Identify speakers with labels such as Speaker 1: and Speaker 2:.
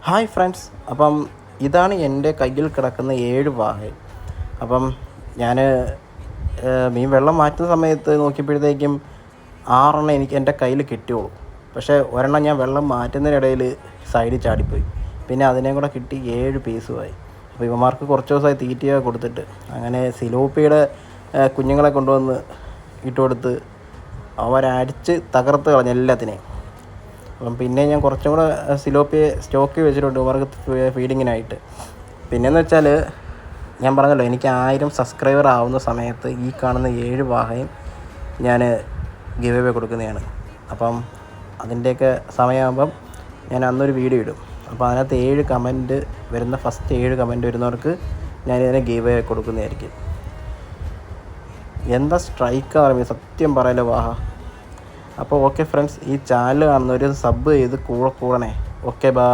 Speaker 1: Hi friends, അപ്പം ഇതാണ് എൻ്റെ കയ്യിൽ കിടക്കുന്ന 7 വാഹ. അപ്പം ഞാൻ മീൻ വെള്ളം മാറ്റുന്ന സമയത്ത് നോക്കിയപ്പോഴത്തേക്കും 6 എനിക്ക് എൻ്റെ കയ്യിൽ കിട്ടിയുള്ളൂ. പക്ഷേ ഒരെണ്ണം ഞാൻ വെള്ളം മാറ്റുന്നതിനിടയിൽ സൈഡിൽ ചാടിപ്പോയി. പിന്നെ അതിനെയും കൂടെ കിട്ടി 7 പീസുമായി. അപ്പോൾ ഇവന്മാർക്ക് കുറച്ച് ദിവസമായി തീറ്റയൊക്കെ കൊടുത്തിട്ട് അങ്ങനെ സിലോപ്പിയുടെ കുഞ്ഞുങ്ങളെ കൊണ്ടുവന്ന് ഇട്ട് കൊടുത്ത് അവരടിച്ച് തകർത്ത് കളഞ്ഞു എല്ലാത്തിനെയും. അപ്പം പിന്നെ ഞാൻ കുറച്ചും കൂടെ സിലോപ്പിയെ സ്റ്റോക്ക് വെച്ചിട്ടുണ്ട് ഇവർക്ക് ഫീഡിങ്ങിനായിട്ട്. പിന്നെയെന്ന് വെച്ചാൽ ഞാൻ പറഞ്ഞല്ലോ, എനിക്ക് 1000 സബ്സ്ക്രൈബർ ആവുന്ന സമയത്ത് ഈ കാണുന്ന 7 വാഹയും ഞാൻ ഗിവ് അവേ കൊടുക്കുന്നതാണ്. അപ്പം അതിൻ്റെയൊക്കെ സമയമാകുമ്പം ഞാൻ അന്നൊരു വീഡിയോ ഇടും. അപ്പോൾ അതിനകത്ത് 7 കമൻറ്റ് വരുന്ന ഫസ്റ്റ് 7 കമൻറ്റ് വരുന്നവർക്ക് ഞാനിതിനെ ഗിവ് അവേ കൊടുക്കുന്നതായിരിക്കും. എന്താ സ്ട്രൈക്കാണ് അറിയാം, സത്യം പറയല്ലോ വാഹ. അപ്പോൾ ഓക്കെ ഫ്രണ്ട്സ്, ഈ ചാനൽ കാണുന്നവർ സബ് ചെയ്ത് കൂടണേ. Okay, by.